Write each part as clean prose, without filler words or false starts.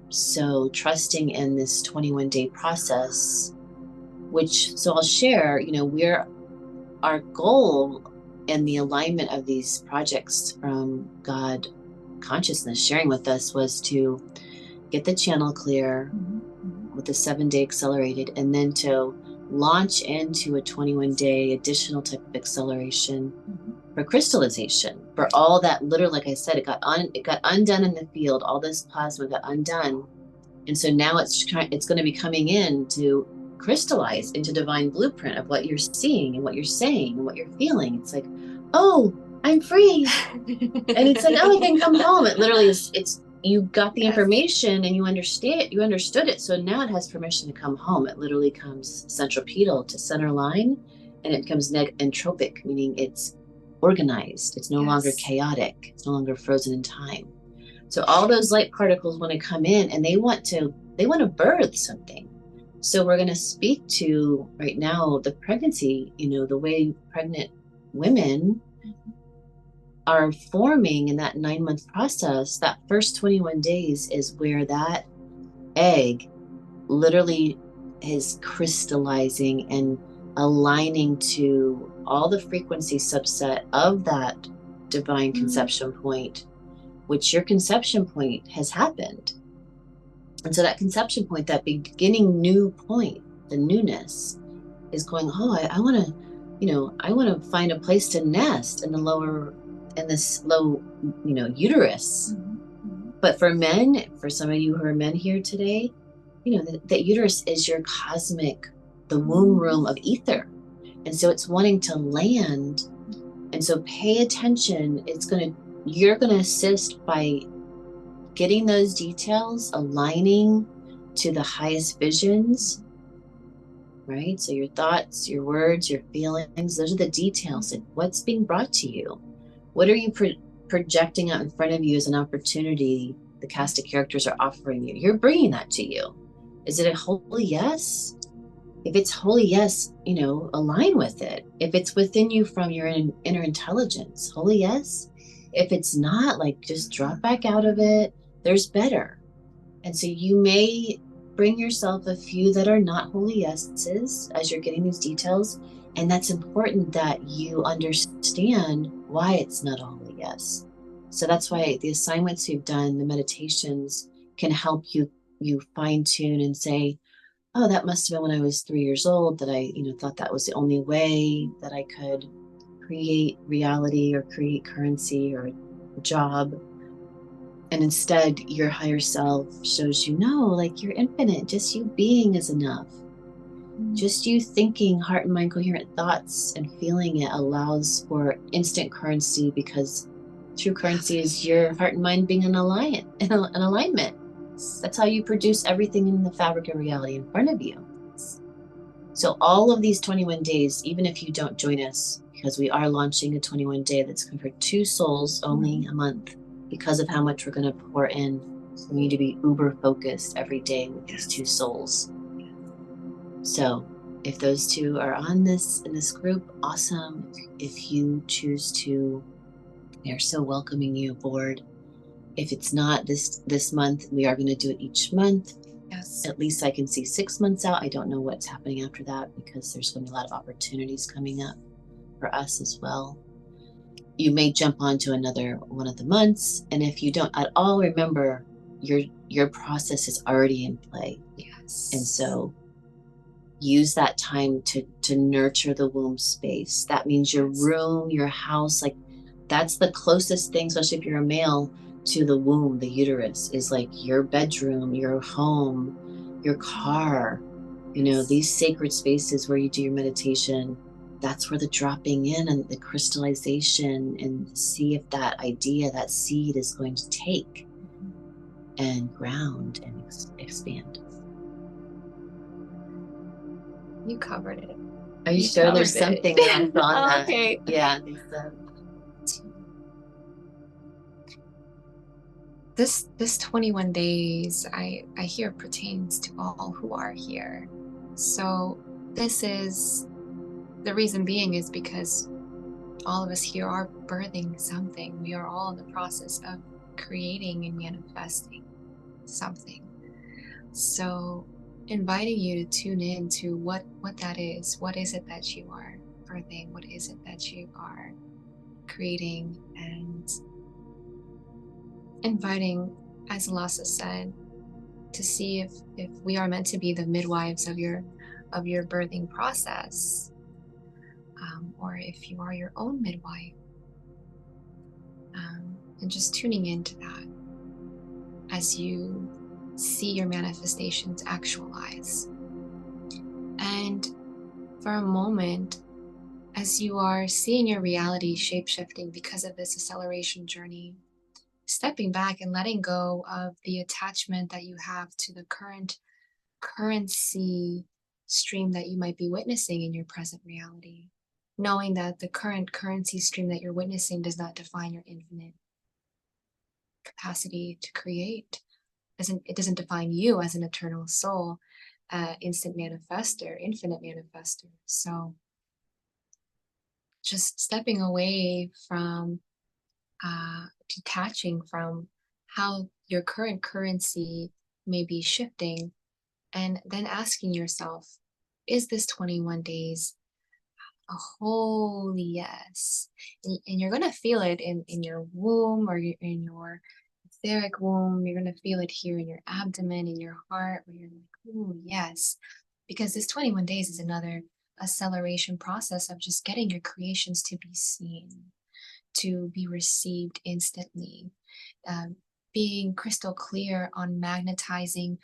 So trusting in this 21-day process, so I'll share, our goal and the alignment of these projects from God consciousness sharing with us was to get the channel clear with the 7-day accelerated, and then to launch into a 21-day additional type of acceleration for crystallization, for all that literally, like I said, it got undone in the field. All this plasma got undone, and so now it's going to be coming in to crystallize into divine blueprint of what you're seeing and what you're saying and what you're feeling. It's like, oh, I'm free, and it's like, oh, I can come home. It literally is. It's you got the information and you understood it. So now it has permission to come home. It literally comes centripetal to center line, and it becomes entropic, meaning it's organized. It's no longer chaotic. It's no longer frozen in time. So all those light particles want to come in, and they want to birth something. So we're going to speak to right now the pregnancy, the way pregnant women are forming in that 9-month process. That first 21 days is where that egg literally is crystallizing and aligning to all the frequency subset of that divine conception point, which your conception point has happened. And so that conception point, that beginning new point, the newness, is going, oh, I want to find a place to nest in this low, uterus. But for men, for some of you who are men here today, that uterus is your cosmic, the womb room of ether. And so it's wanting to land. And so pay attention. You're going to assist by getting those details, aligning to the highest visions, right? So your thoughts, your words, your feelings, those are the details of what's being brought to you. What are you projecting out in front of you as an opportunity the cast of characters are offering you? You're bringing that to you. Is it a holy yes? If it's holy yes, align with it. If it's within you from your inner intelligence, holy yes. If it's not, just drop back out of it. There's better. And so you may bring yourself a few that are not holy yeses as you're getting these details. And that's important that you understand why it's not a holy yes. So that's why the assignments you've done, the meditations, can help you fine tune and say, oh, that must have been when I was 3 years old that I, thought that was the only way that I could create reality or create currency or a job. And instead, your higher self shows you, no, you're infinite. Just you being is enough. Just you thinking heart and mind coherent thoughts and feeling it allows for instant currency, because true currency is your heart and mind being in alignment. That's how you produce everything in the fabric of reality in front of you. So all of these 21 days, even if you don't join us, because we are launching a 21-day that's for 2 souls only a month, because of how much we're going to pour in. So we need to be uber focused every day with these 2 souls. So if those 2 are in this group, awesome. If you choose to, they're so welcoming you aboard. If it's not this month, we are going to do it each month. Yes. At least I can see 6 months out. I don't know what's happening after that, because there's going to be a lot of opportunities coming up for us as well. You may jump onto another one of the months, and if you don't at all, remember your process is already in play. Yes. And so use that time to nurture the womb space. That means your room, your house, that's the closest thing, especially if you're a male, to the womb, the uterus, is your bedroom, your home, your car, these sacred spaces where you do your meditation. That's where the dropping in and the crystallization, and see if that idea, that seed, is going to take and ground and expand. You covered it. Are you sure there's something that I saw? Okay. Yeah, I think so. This 21 days, I hear, pertains to all who are here. So this is, the reason being is because all of us here are birthing something. We are all in the process of creating and manifesting. something. So inviting you to tune in to what that is. What is it that you are birthing? What is it that you are creating? And inviting, as Elasa said, to see if we are meant to be the midwives of your birthing process, or if you are your own midwife, and just tuning into that as you see your manifestations actualize. And for a moment, as you are seeing your reality shape-shifting because of this acceleration journey, stepping back and letting go of the attachment that you have to the current currency stream that you might be witnessing in your present reality, knowing that the current currency stream that you're witnessing does not define your infinite capacity to create. It doesn't define you as an eternal soul, instant manifester, infinite manifester. So just stepping away from detaching from how your current currency may be shifting, and then asking yourself, is this 21 days a holy yes? And you're going to feel it in your womb, or in your etheric womb. You're going to feel it here in your abdomen, in your heart, where you're like, ooh, yes. Because this 21 days is another acceleration process of just getting your creations to be seen, to be received instantly, being crystal clear on magnetizing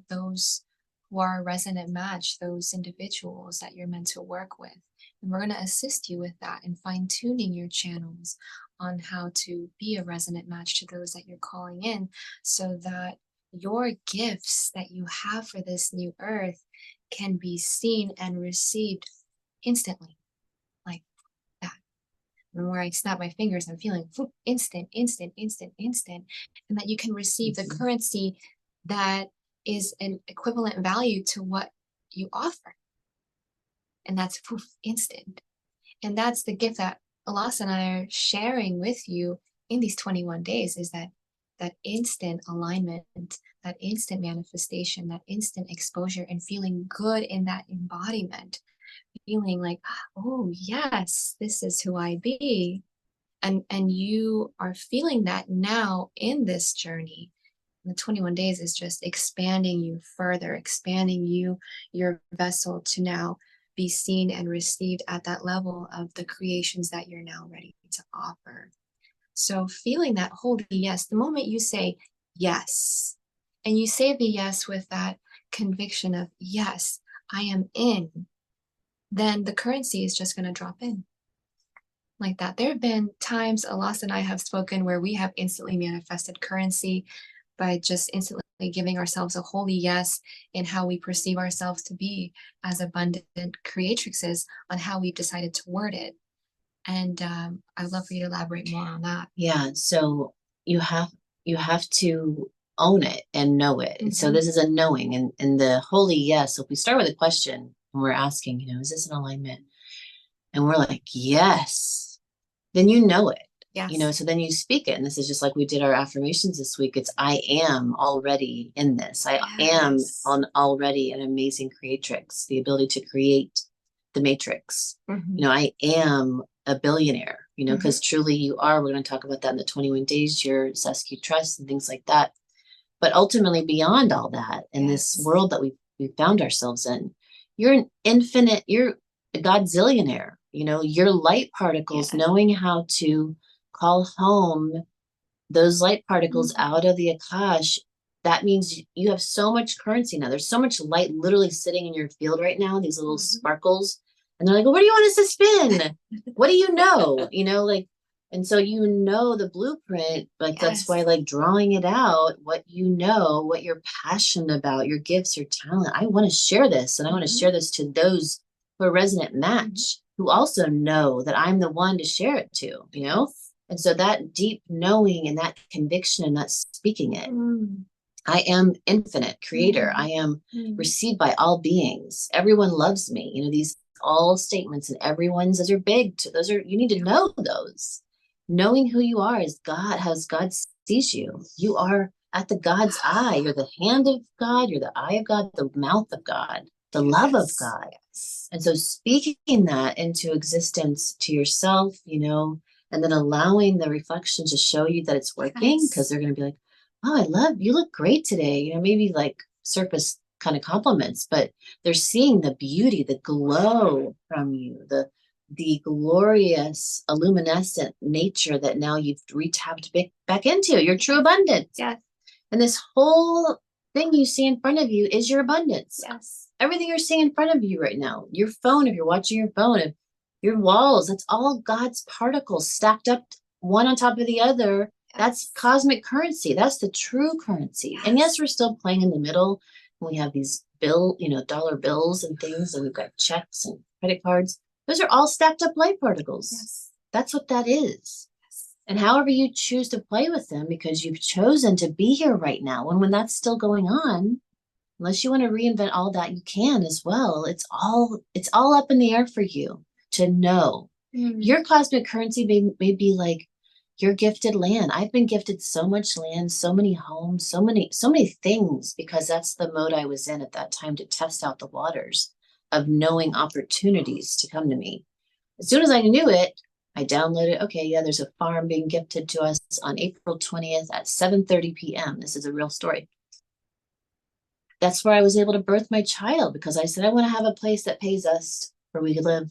those who are a resonant match, those individuals that you're meant to work with. And we're going to assist you with that and fine tuning your channels on how to be a resonant match to those that you're calling in, so that your gifts that you have for this new earth can be seen and received instantly, like that. And where I snap my fingers, I'm feeling instant, instant, instant, instant, and that you can receive the currency that is an equivalent value to what you offer. And that's instant. And that's the gift that Elasa and I are sharing with you in these 21 days, is that instant alignment, that instant manifestation, that instant exposure, and feeling good in that embodiment, feeling like, oh yes, this is who I be. And you are feeling that now in this journey. The 21 days is just expanding you further, expanding you, your vessel, to now be seen and received at that level of the creations that you're now ready to offer. So feeling that holy yes, the moment you say yes, and you say the yes with that conviction of, yes, I am in, then the currency is just going to drop in like that. There have been times Elasa and I have spoken where we have instantly manifested currency by just instantly giving ourselves a holy yes in how we perceive ourselves to be as abundant creatrixes, on how we've decided to word it. And I'd love for you to elaborate more on that. Yeah, so you have to own it and know it. And so this is a knowing, and the holy yes. So if we start with a question and we're asking, is this an alignment? And we're like, yes, then you know it. Yes. So then you speak it. And this is just like we did our affirmations this week. It's, I am already in this. I am already an amazing creatrix, the ability to create the matrix. I am a billionaire, because truly you are. We're going to talk about that in the 21 days, your Sescu trust and things like that. But ultimately, beyond all that, in this world that we found ourselves in, you're an infinite, you're a godzillionaire. Your light particles, knowing how to call home those light particles out of the Akash. That means you have so much currency now. There's so much light literally sitting in your field right now, these little sparkles. And they're like, well, where do you want us to spin? What do you know? And so the blueprint, that's why drawing it out, what what you're passionate about, your gifts, your talent. I want to share this, and I want to share this to those who are resonant match, who also know that I'm the one to share it to, And so that deep knowing and that conviction and that speaking it. I am infinite creator. I am received by all beings. Everyone loves me. These all statements, and everyone's, those are big. You need to know those. Knowing who you are is God, how God sees you. You are at the God's eye. You're the hand of God, you're the eye of God, the mouth of God, the love of God. Yes. And so speaking that into existence to yourself, and then allowing the reflection to show you that it's working, because they're going to be like, oh, I love, you look great today. Maybe like surface kind of compliments, but they're seeing the beauty, the glow from you, the glorious luminescent nature that now you've retapped back into your true abundance. Yes. And this whole thing you see in front of you is your abundance. Yes. Everything you're seeing in front of you right now, your phone, if you're watching your phone, if your walls, that's all God's particles stacked up one on top of the other. Yes. That's cosmic currency. That's the true currency. Yes. And yes, we're still playing in the middle. We have these dollar bills and things, and we've got checks and credit cards. Those are all stacked up light particles. Yes. That's what that is. Yes. And however you choose to play with them, because you've chosen to be here right now, and when that's still going on, unless you want to reinvent all that, you can as well. It's all up in the air for you to know. Mm-hmm. Your cosmic currency may be like your gifted land. I've been gifted so much land, so many homes, so many things, because that's the mode I was in at that time, to test out the waters of knowing opportunities to come to me. As soon as I knew it, I downloaded, okay, yeah, there's a farm being gifted to us on April 20th at 7:30 p.m. This is a real story. That's where I was able to birth my child, because I said, I want to have a place that pays us where we could live.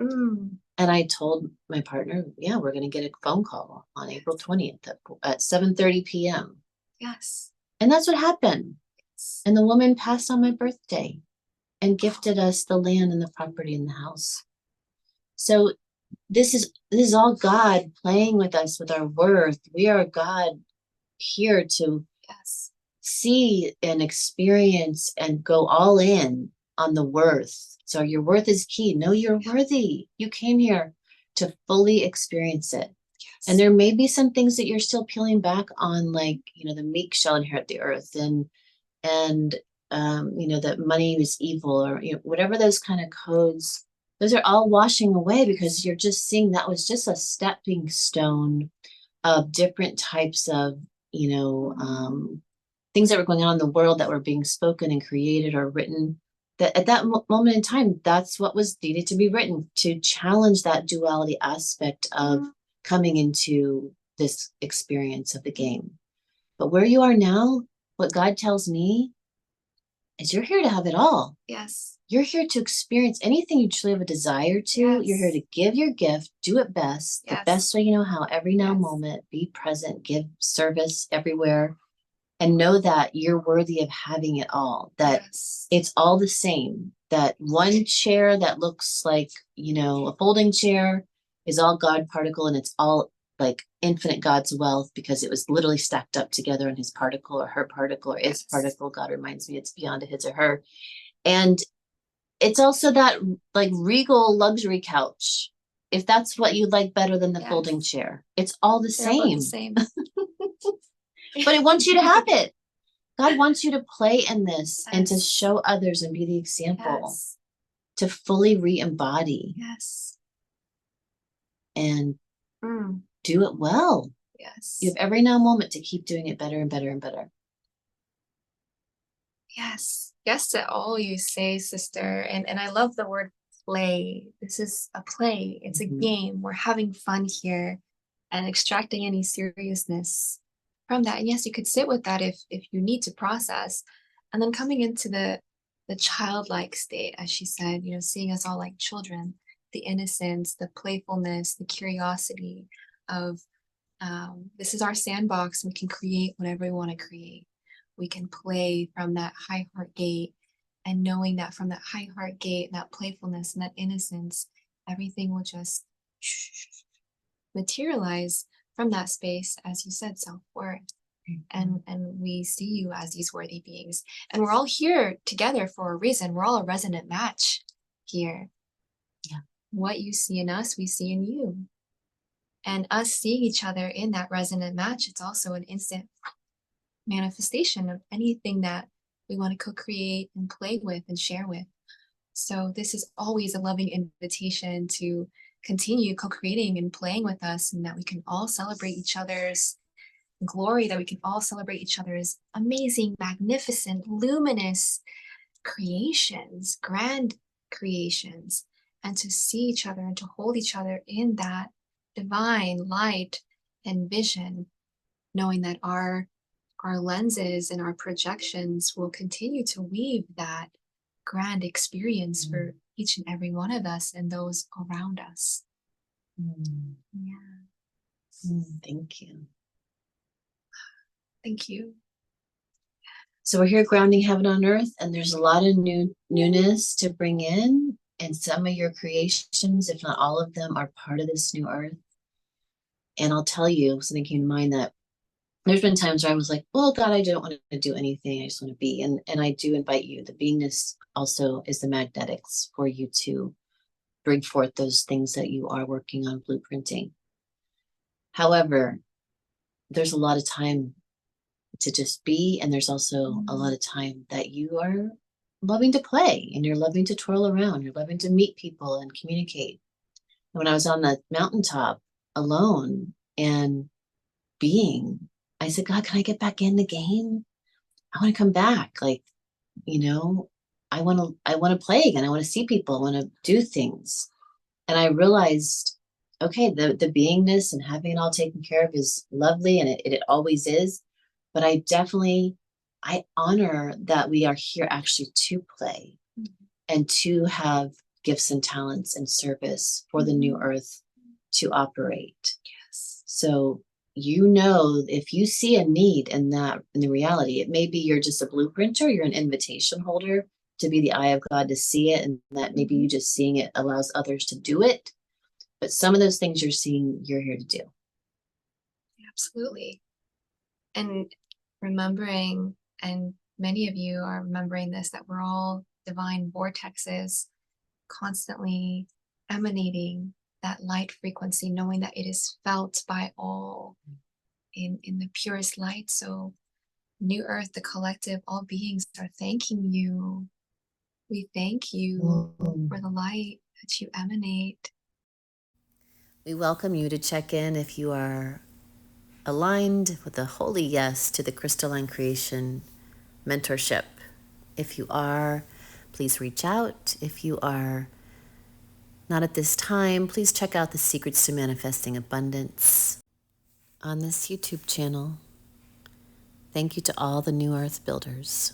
Mm. And I told my partner, yeah, we're going to get a phone call on April 20th at 7:30 p.m. Yes. And that's what happened. Yes. And the woman passed on my birthday and gifted us the land and the property and the house. So this is all God playing with us, with our worth. We are God here to see and experience and go all in on the worth. So your worth is key. Know you're worthy. You came here to fully experience it. Yes. And there may be some things that you're still peeling back on, like, the meek shall inherit the earth, and that money is evil, or whatever those kind of codes. Those are all washing away, because you're just seeing that was just a stepping stone of different types of things that were going on in the world, that were being spoken and created or written, that at that moment in time, that's what was needed to be written, to challenge that duality aspect of coming into this experience of the game. But where you are now, what God tells me is you're here to have it all. Yes. You're here to experience anything you truly have a desire to. Yes. You're here to give your gift, do it best, the best way you know how, every now moment, be present, give service everywhere, and know that you're worthy of having it all, that it's all the same, that one chair that looks like, a folding chair is all God particle, and it's all like infinite God's wealth, because it was literally stacked up together in his particle or her particle or its particle. God reminds me it's beyond a his or her. And it's also that like regal luxury couch, if that's what you'd like better than the folding chair. It's all the same. But it wants you to have it. God wants you to play in this and to show others and be the example, to fully re-embody. Yes. And do it well. Yes. You have every now moment to keep doing it better and better and better. Yes. Yes to all you say, sister. And I love the word play. This is a play. It's a game. We're having fun here and extracting any seriousness from that. And yes, you could sit with that if you need to process. And then coming into the childlike state, as she said, seeing us all like children, the innocence, the playfulness, the curiosity of this is our sandbox. We can create whatever we want to create. We can play from that high heart gate, and knowing that from that high heart gate, that playfulness and that innocence, everything will just materialize from that space, as you said, self-worth. And we see you as these worthy beings. And we're all here together for a reason. We're all a resonant match here. Yeah. What you see in us, we see in you. And us seeing each other in that resonant match, it's also an instant manifestation of anything that we want to co-create and play with and share with. So this is always a loving invitation to continue co-creating and playing with us, and that we can all celebrate each other's glory that we can all celebrate each other's amazing, magnificent, luminous creations, grand creations, and to see each other and to hold each other in that divine light and vision, knowing that our lenses and our projections will continue to weave that grand experience for each and every one of us and those around us. Yeah. Thank you. Thank you. So we're here grounding heaven on earth, and there's a lot of newness to bring in, and some of your creations, if not all of them, are part of this new earth. And I'll tell you, something came to mind that there's been times where I was like, well, God, I don't want to do anything. I just want to be. And I do invite you. The beingness also is the magnetics for you to bring forth those things that you are working on blueprinting. However, there's a lot of time to just be, and there's also a lot of time that you are loving to play, and you're loving to twirl around, you're loving to meet people and communicate. And when I was on the mountaintop alone and being, I said, God, can I get back in the game? I want to come back. Like, I want to play again. I want to see people. I want to do things. And I realized, okay, the beingness and having it all taken care of is lovely, and it always is. But I honor that we are here actually to play and to have gifts and talents and service for the new earth to operate. Yes. So, if you see a need in the reality, it may be you're just a blueprinter, you're an invitation holder to be the eye of God to see it, and that maybe you just seeing it allows others to do it. But some of those things you're seeing, you're here to do. Absolutely. And remembering, and many of you are remembering this, that we're all divine vortexes constantly emanating that light frequency, knowing that it is felt by all in the purest light. So New Earth, the collective, all beings are thanking you. We thank you for the light that you emanate. We welcome you to check in if you are aligned with a holy yes to the Crystalline Creation mentorship. If you are, please reach out. If you are not at this time, please check out the Secrets to Manifesting Abundance on this YouTube channel. Thank you to all the New Earth builders.